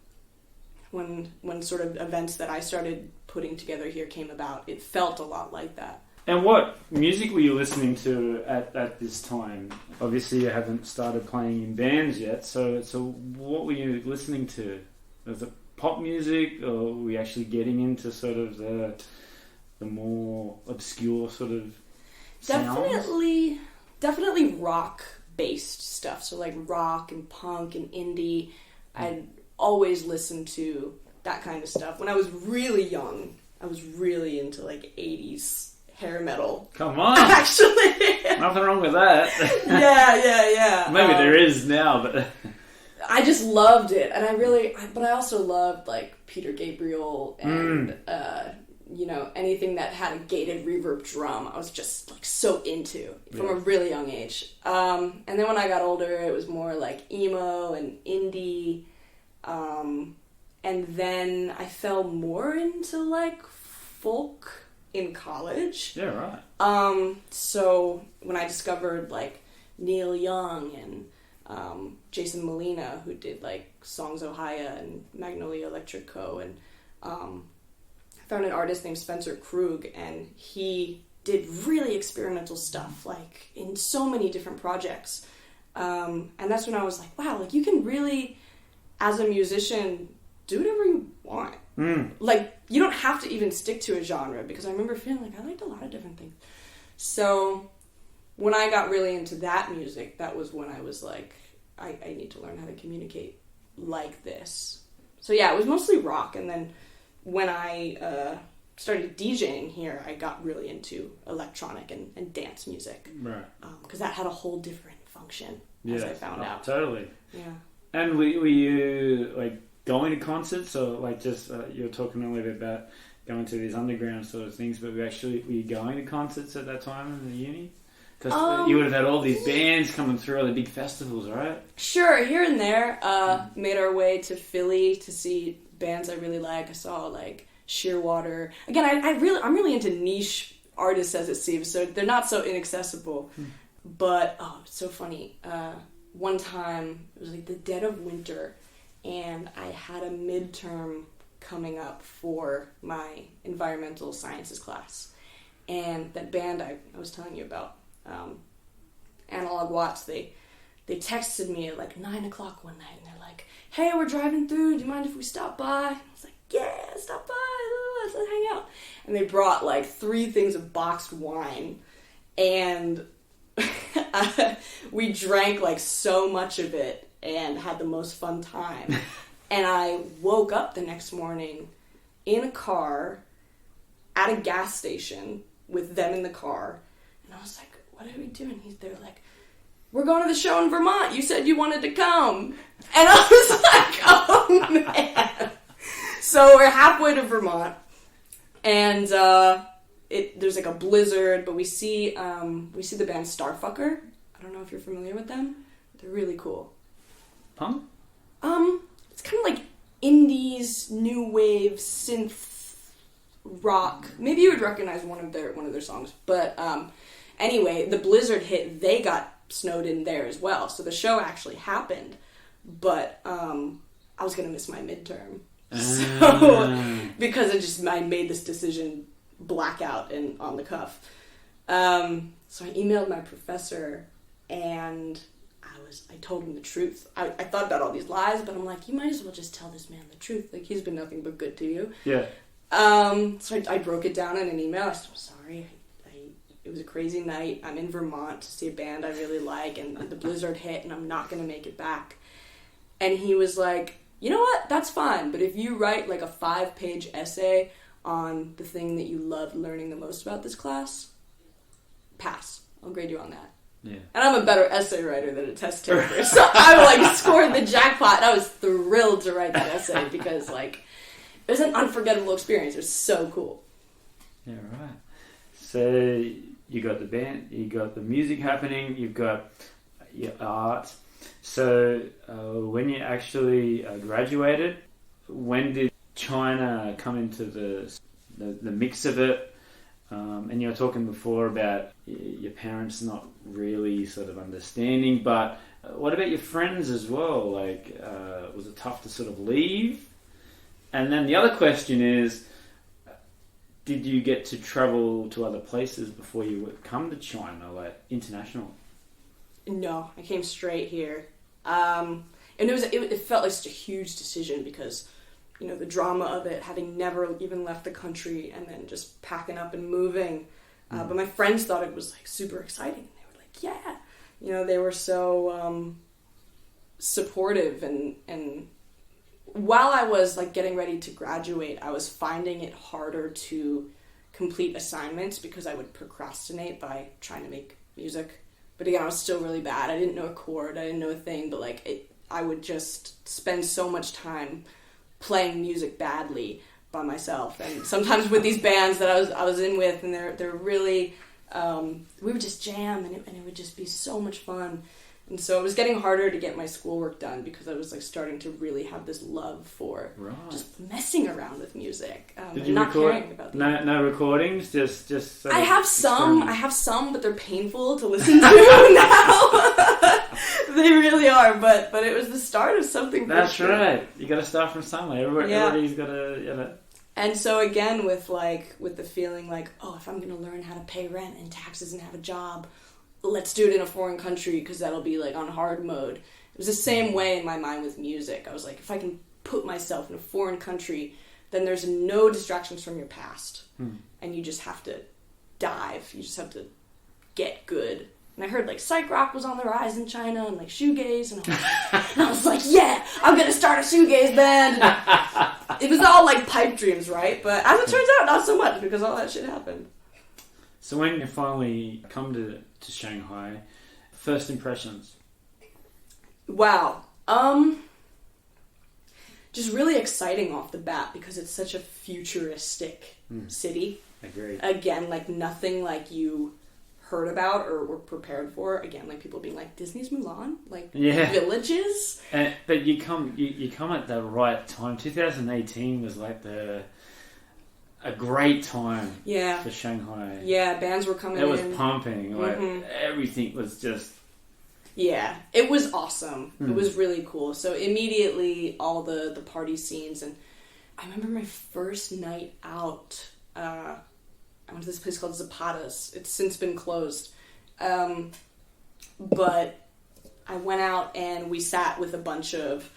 when sort of events that I started putting together here came about, it felt a lot like that. And what music were you listening to at this time? Obviously, you haven't started playing in bands yet, so what were you listening to? Was it pop music, or were you actually getting into sort of the more obscure sort of sounds? Definitely rock-based stuff, so like rock and punk and indie. I'd always listened to that kind of stuff. When I was really young, I was really into like 80s hair metal. Come on. Actually. Nothing wrong with that. Yeah. Maybe there is now, but I just loved it. And but I also loved like Peter Gabriel and, anything that had a gated reverb drum. I was just like so into from a really young age. And then when I got older, it was more like emo and indie. And then I fell more into like folk in college. Yeah, right. So when I discovered like Neil Young and Jason Molina, who did like Songs Ohia and Magnolia Electric Co., and I found an artist named Spencer Krug, and he did really experimental stuff like in so many different projects. And that's when I was like, wow, like you can really, as a musician, do whatever you want. Like, you don't have to even stick to a genre, because I remember feeling like I liked a lot of different things. So when I got really into that music, that was when I was like, I need to learn how to communicate like this. So yeah, it was mostly rock. And then when I started DJing here, I got really into electronic and dance music. Right. Because that had a whole different function, as I found out. Totally. Yeah. And were you like going to concerts, or like just you were talking earlier about going to these underground sort of things, but were you going to concerts at that time in the uni? Because you would have had all these bands coming through, all the big festivals, right? Sure, here and there. Made our way to Philly to see bands I really like. I saw like Shearwater. Again, I'm really into niche artists, as it seems, so they're not so inaccessible. But it's so funny. One time it was like the dead of winter, and I had a midterm coming up for my environmental sciences class, and that band I was telling you about, Analog Watts, they texted me at like 9 o'clock one night, and they're like, "Hey, we're driving through, do you mind if we stop by?" I was like, "Yeah, stop by, let's hang out." And they brought like 3 things of boxed wine, and we drank like so much of it and had the most fun time. And I woke up the next morning in a car at a gas station with them in the car, and I was like, "What are we doing?" They're like, "We're going to the show in Vermont. You said you wanted to come." And I was like, "Oh man." So we're halfway to Vermont, and there's like a blizzard, but we see the band Starfucker. I don't know if you're familiar with them. They're really cool. Punk? It's kind of like indies, new wave, synth rock. Maybe you would recognize one of their songs. But anyway, the blizzard hit. They got snowed in there as well. So the show actually happened, but I was gonna miss my midterm. So because I made this decision blackout and on the cuff. So I emailed my professor, and I told him the truth. I thought about all these lies, but I'm like, you might as well just tell this man the truth. Like, he's been nothing but good to you. Yeah. So I broke it down in an email. I said, "I'm sorry. It was a crazy night. I'm in Vermont to see a band I really like, and the blizzard hit, and I'm not going to make it back." And he was like, "You know what? That's fine. But if you write like a 5-page essay on the thing that you loved learning the most about this class, pass. I'll grade you on that." Yeah. And I'm a better essay writer than a test taker. So I like scored the jackpot, and I was thrilled to write that essay because like it was an unforgettable experience. It was so cool. Yeah, right. So you got the band, you got the music happening, you've got your art. So when you actually graduated, when did China come into the mix of it? And you were talking before about your parents not really sort of understanding, but what about your friends as well? Like, was it tough to sort of leave? And then the other question is, did you get to travel to other places before you would come to China, like international? No, I came straight here. And it felt like such a huge decision because, you know, the drama of it, having never even left the country and then just packing up and moving. But my friends thought it was like super exciting. They were like, "Yeah." You know, they were so supportive, and while I was like getting ready to graduate, I was finding it harder to complete assignments because I would procrastinate by trying to make music. But again, I was still really bad. I didn't know a chord, I didn't know a thing, but like I would just spend so much time playing music badly by myself, and sometimes with these bands that I was in with, and they're really we would just jam, and it would just be so much fun. And so it was getting harder to get my schoolwork done because I was like starting to really have this love for just messing around with music. Did and you not record? caring about No recordings, just. Sort I of have some. experiment. I have some, but they're painful to listen to now. They really are. But it was the start of something. That's sure. right. You got to start from somewhere. Everybody's got to, you know. And so again, with the feeling like, oh, if I'm going to learn how to pay rent and taxes and have a job, let's do it in a foreign country because that'll be like on hard mode. It was the same way in my mind with music. I was like, if I can put myself in a foreign country, then there's no distractions from your past. And you just have to dive. You just have to get good. And I heard like psych rock was on the rise in China and like shoegaze, and I was like, yeah, I'm gonna start a shoegaze band. It was all like pipe dreams, right? But as it turns out, not so much, because all that shit happened. So when you finally come to Shanghai, first impressions? Wow. Just really exciting off the bat because it's such a futuristic city. Agreed. Again, like nothing like you heard about or were prepared for. Again, like people being like, Disney's Mulan? Like villages? But you come at the right time. 2018 was like a great time for Shanghai. Yeah, bands were coming in. It was pumping. Like everything was just... Yeah, it was awesome. It was really cool. So immediately all the party scenes, and I remember my first night out, I went to this place called Zapata's. It's since been closed. But I went out and we sat with a bunch of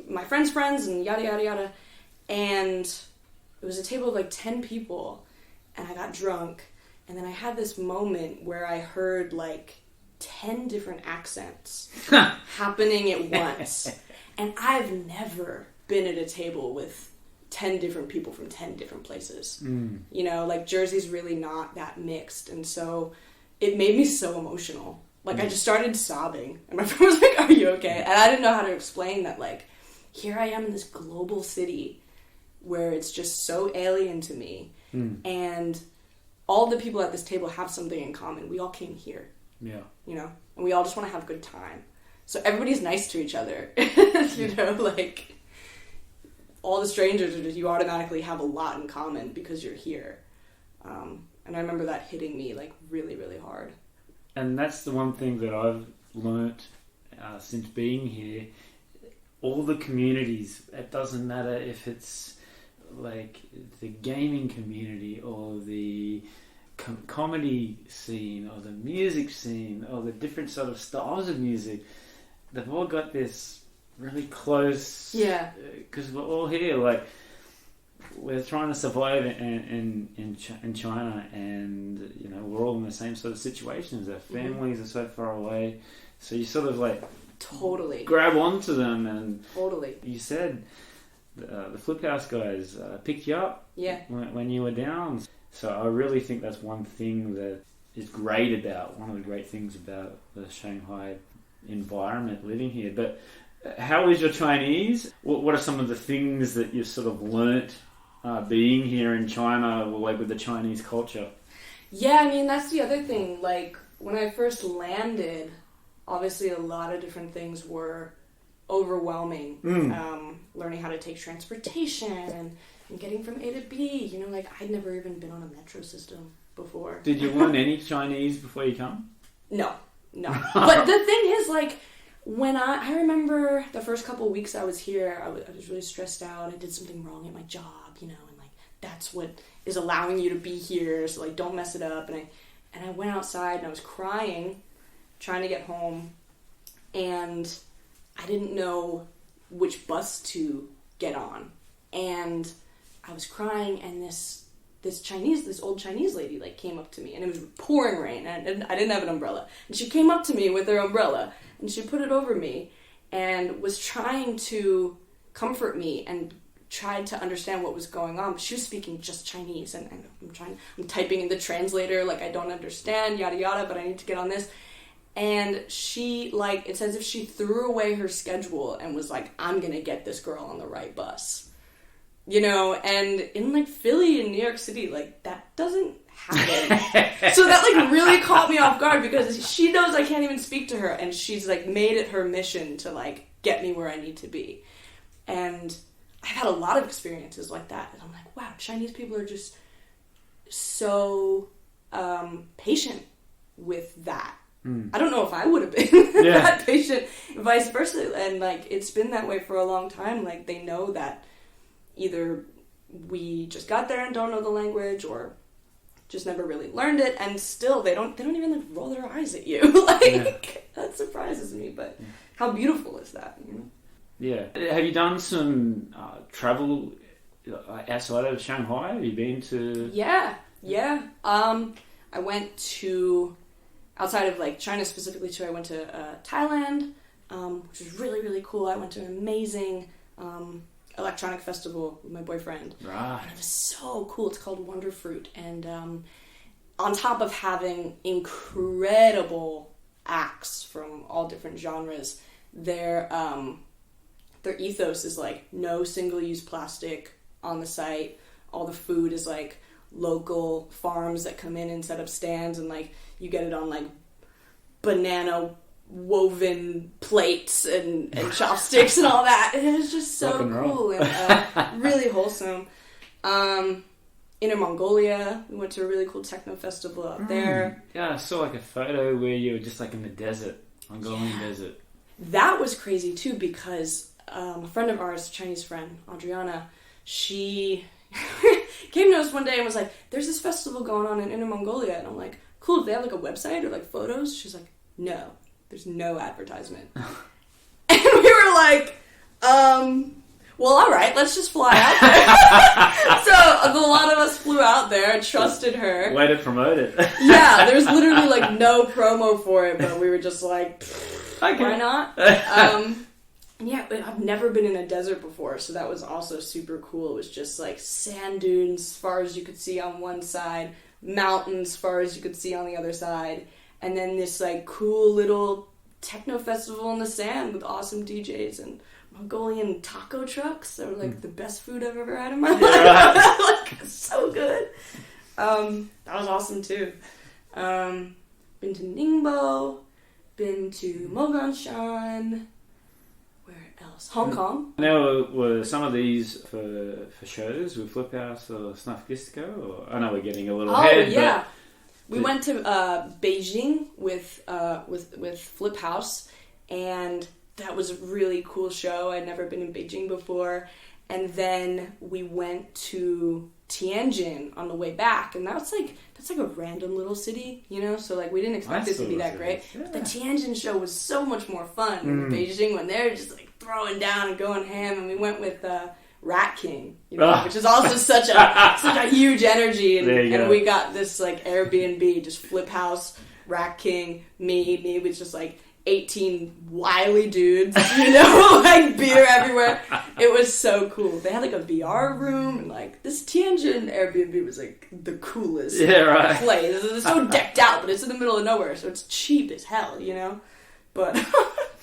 my friends' friends and yada yada yada, and it was a table of like 10 people, and I got drunk, and then I had this moment where I heard like 10 different accents happening at once. And I've never been at a table with 10 different people from 10 different places. You know, like Jersey's really not that mixed. And so it made me so emotional. Like I just started sobbing. And my friend was like, are you okay? And I didn't know how to explain that, like, here I am in this global city where it's just so alien to me. And all the people at this table have something in common. We all came here. Yeah. You know? And we all just want to have a good time. So everybody's nice to each other. You know, like... all the strangers are just, you automatically have a lot in common because you're here. And I remember that hitting me like really, really hard. And that's the one thing that I've learnt since being here. All the communities, it doesn't matter if it's like the gaming community or the comedy scene or the music scene or the different sort of styles of music, they've all got this really close, because we're all here, like we're trying to survive in China, and you know we're all in the same sort of situations. Our families are so far away, so you sort of like totally grab onto them. And totally, you said the Fliphouse guys picked you up when you were down. So I really think that's one thing that is great about, one of the great things about the Shanghai environment, living here. But how is your Chinese? What are some of the things that you've sort of learnt being here in China, like with the Chinese culture? Yeah, I mean, that's the other thing. Like, when I first landed, obviously a lot of different things were overwhelming. Learning how to take transportation and getting from A to B. You know, like, I'd never even been on a metro system before. Did you learn any Chinese before you come? No. But the thing is, like, when I remember the first couple of weeks I was here, I was really stressed out. I did something wrong at my job, you know, and like that's what is allowing you to be here. So like, don't mess it up. And I went outside and I was crying, trying to get home, and I didn't know which bus to get on. And I was crying, and this old Chinese lady like came up to me, and it was pouring rain, and I didn't have an umbrella. And she came up to me with her umbrella, and she put it over me, and was trying to comfort me, and tried to understand what was going on. But she was speaking just Chinese, and I'm typing in the translator, like, I don't understand, yada yada, but I need to get on this. And she, like, it's as if she threw away her schedule and was like, I'm gonna get this girl on the right bus. You know, and in, like, Philly and New York City, like, that doesn't happen. So that, like, really caught me off guard, because she knows I can't even speak to her, and she's, like, made it her mission to, like, get me where I need to be. And I've had a lot of experiences like that, and I'm like, wow, Chinese people are just so patient with that. I don't know if I would have been that patient, vice versa. And, like, it's been that way for a long time. Like, they know that either we just got there and don't know the language, or just never really learned it, and still they don't even like roll their eyes at you. Like, that surprises me. But how beautiful is that? You know? Yeah. Have you done some travel outside of Shanghai? Have you been to? Yeah. I went to outside of like China specifically too, I went to Thailand, which was really, really cool. I went to an amazing electronic festival with my boyfriend. Right. And it was so cool. It's called Wonder Fruit. And on top of having incredible acts from all different genres, their ethos is like no single-use plastic on the site. All the food is like local farms that come in and set up stands, and like you get it on like banana woven plates and chopsticks and all that. And it was just so cool and really wholesome. Inner Mongolia, we went to a really cool techno festival out there. Yeah, I saw like a photo where you were just like in the desert, Mongolian desert. That was crazy too, because a friend of ours, a Chinese friend, Adriana, she came to us one day and was like, there's this festival going on in Inner Mongolia. And I'm like, cool, do they have like a website or like photos? She's like, no, there's no advertisement. And we were like, well, all right, let's just fly out there. So a lot of us flew out there and trusted her. Way to promote it. Yeah, there's literally like no promo for it, but we were just like, okay. Why not? Yeah, I've never been in a desert before, so that was also super cool. It was just like sand dunes as far as you could see on one side, mountains as far as you could see on the other side, and then this like cool little techno festival in the sand with awesome DJs and Mongolian taco trucks. They were like the best food I've ever had in my life. Like, so good. That was awesome too. Been to Ningbo, been to Moganshan. Where else? Hong Kong. Now, were some of these for shows with Fliphouse or Snuff Disco? Or I know we're getting a little ahead. Yeah. But We went to Beijing with Fliphouse, and that was a really cool show. I'd never been in Beijing before. And then we went to Tianjin on the way back, and that's like a random little city, you know? So like we didn't expect it to be that great. Yeah. But the Tianjin show was so much more fun than the Beijing one. They're just like throwing down and going ham, and we went with Rat King, you know, which is also such a huge energy, and we got this like Airbnb, just Fliphouse, Rat King, me with just like 18 wily dudes, you know, like beer everywhere. It was so cool. They had like a VR room, and like this Tianjin Airbnb was like the coolest place. It's so decked out, but it's in the middle of nowhere, so it's cheap as hell, you know. But it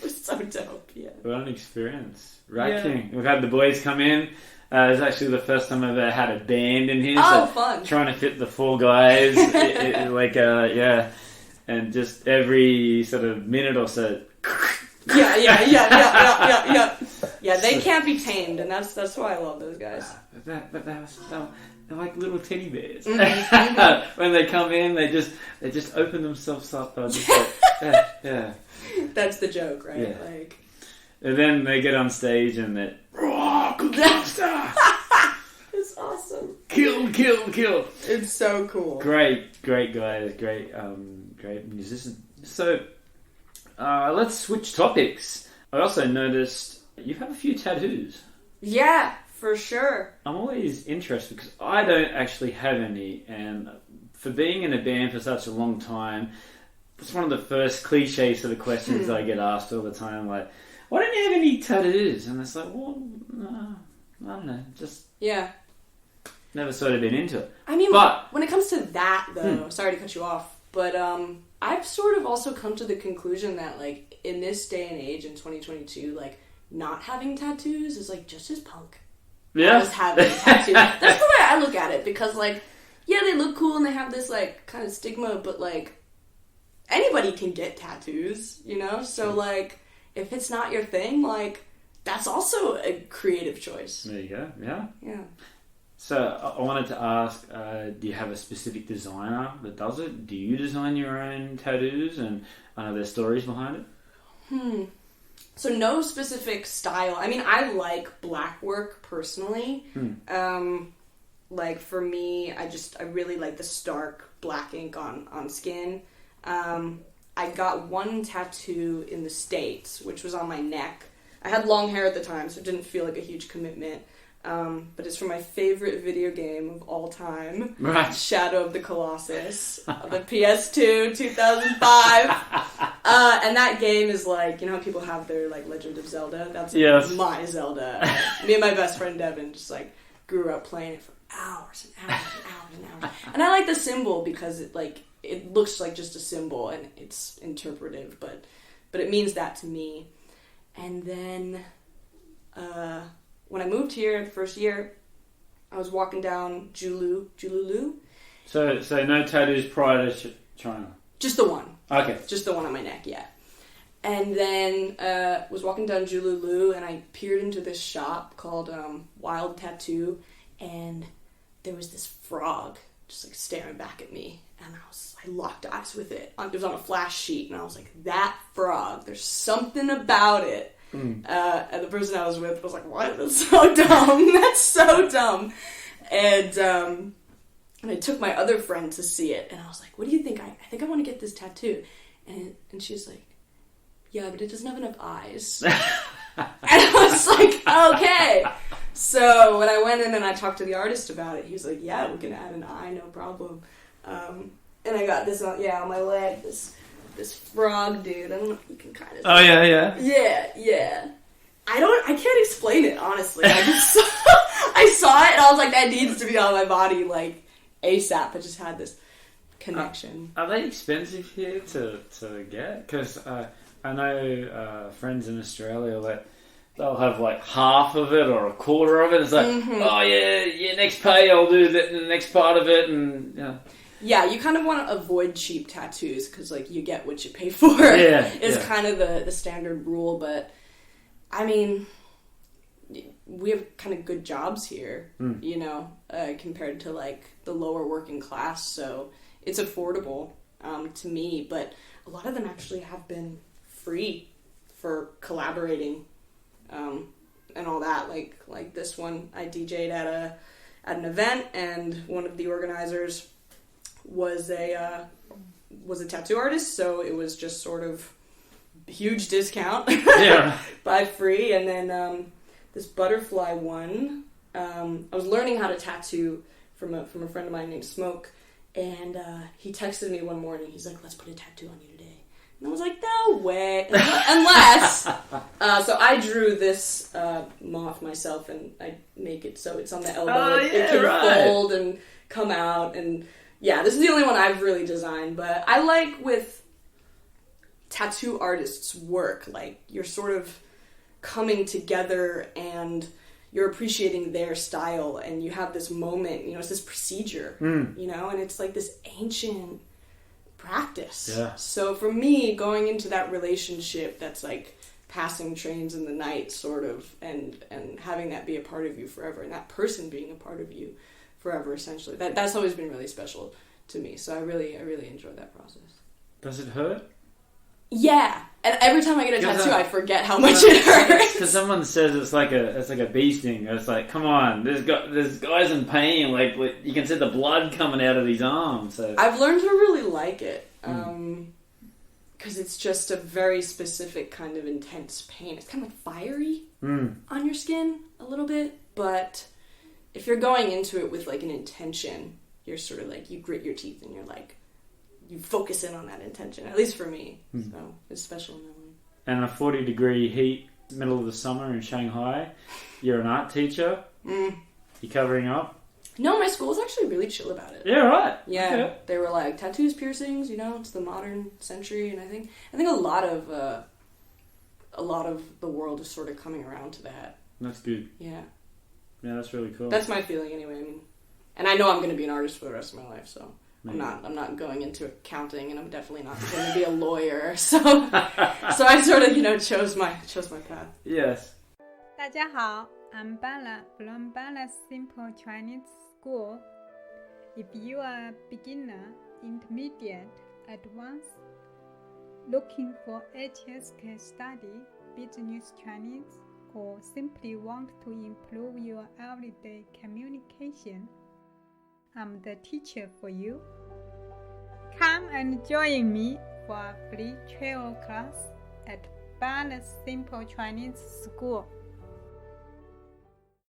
was so dope. Yeah. What an experience. Rat King. We've had the boys come in. It's actually the first time I've ever had a band in here. Oh, so fun. Trying to fit the 4 guys. And just every sort of minute or so. Yeah, they can't be tamed, and that's why I love those guys. But they're like little teddy bears. Mm-hmm. When they come in, they just open themselves up. Just like, yeah. That's the joke, right? Yeah. Like, and then they get on stage and they're it's awesome. Kill. It's so cool. Great guys, great musicians. So let's switch topics. I also noticed you have a few tattoos. Yeah, for sure. I'm always interested because I don't actually have any, and for being in a band for such a long time, it's one of the first cliche sort of questions I get asked all the time, like, why don't you have any tattoos? And it's like, well, no, I don't know, just never sort of been into it. I mean, but when it comes to that, though, sorry to cut you off, but I've sort of also come to the conclusion that, like, in this day and age, in 2022, like, not having tattoos is, like, just as punk as having tattoos. That's the way I look at it, because, like, yeah, they look cool and they have this, like, kind of stigma, but, like, anybody can get tattoos, you know? So, like, if it's not your thing, like, that's also a creative choice. There you go, yeah. Yeah. So, I wanted to ask, do you have a specific designer that does it? Do you design your own tattoos, and are there stories behind it? So, no specific style. I mean, I like black work, personally. Like, for me, I really like the stark black ink on skin. I got one tattoo in the States, which was on my neck. I had long hair at the time, so it didn't feel like a huge commitment. But it's from my favorite video game of all time, Right. Shadow of the Colossus, the PS2, 2005. And that game is like, you know how people have their like Legend of Zelda? That's my Zelda. Me and my best friend Devin just like grew up playing it for hours and hours and hours and hours. And I like the symbol because it looks like just a symbol and it's interpretive, but it means that to me. And then when I moved here the first year, I was walking down Jululu. So no tattoos prior to China? Just the one. Okay. Just the one on my neck, yeah. And then was walking down Jululu, and I peered into this shop called Wild Tattoo, and there was this frog just like staring back at me, and I locked eyes with it. It was on a flash sheet, and I was like, that frog, there's something about it. And the person I was with was like, what? That's so dumb. That's so dumb. And I took my other friend to see it, and I was like, what do you think? I think I want to get this tattoo. And she's like, yeah, but it doesn't have enough eyes. And I was like, okay. So when I went in and I talked to the artist about it, he was like, yeah, we can add an eye, no problem. And I got this on my leg, this frog dude. I don't know if you can kind of see. Oh, yeah. Yeah. I can't explain it, honestly. I saw it and I was like, that needs to be on my body, like, ASAP. I just had this connection. Are they expensive here to get? Because I know friends in Australia that they'll have like half of it or a quarter of it. It's like, oh yeah, next pay I'll do the next part of it, and yeah. Yeah, you kind of want to avoid cheap tattoos because like you get what you pay for. Yeah, is kind of the standard rule. But I mean, we have kind of good jobs here, you know, compared to like the lower working class. So it's affordable to me. But a lot of them actually have been free for collaborating and all that. Like this one, I DJ'd at an event, and one of the organizers was a tattoo artist, so it was just sort of huge discount. Yeah. Buy free. And then this butterfly one, I was learning how to tattoo from a friend of mine named Smoke, and he texted me one morning. He's like, let's put a tattoo on you today. And I was like, no way. Unless. So I drew this moth myself, and I make it so it's on the elbow. Oh, it yeah, can right. fold and come out. And yeah, this is the only one I've really designed. But I like with tattoo artists' work, like you're sort of coming together and you're appreciating their style, and you have this moment, you know, it's this procedure, you know, and it's like this ancient practice. Yeah. So for me, going into that relationship that's like passing trains in the night sort of, and having that be a part of you forever, and that person being a part of you forever, essentially, that's always been really special to me. So I really enjoy that process. Does it hurt? Yeah, and every time I get a tattoo, I forget how much it hurts. Because someone says it's like a bee sting. It's like, come on, there's guys in pain. Like you can see the blood coming out of his arms. So I've learned to really like it because it's just a very specific kind of intense pain. It's kind of like fiery on your skin a little bit, but if you're going into it with like an intention, you're sort of like, you grit your teeth and you're like, you focus in on that intention, at least for me. So it's special in that way. And a 40-degree heat, middle of the summer in Shanghai. You're an art teacher. You covering up? No, my school's actually really chill about it. Yeah, right. Yeah, okay. They were like, tattoos, piercings, you know, it's the modern century, and I think a lot of the world is sort of coming around to that. That's good. Yeah. Yeah, that's really cool. That's my feeling anyway. I mean, and I know I'm going to be an artist for the rest of my life, so I'm not going into accounting, and I'm definitely not going to be a lawyer. So I sort of, you know, chose my path. Yes. 大家好, I'm Bella from Bella's Simple Chinese School. If you are a beginner, intermediate, advanced, looking for HSK study, business Chinese, or simply want to improve your everyday communication, I'm the teacher for you. Come and join me for a free travel class at Bella's Simple Chinese School.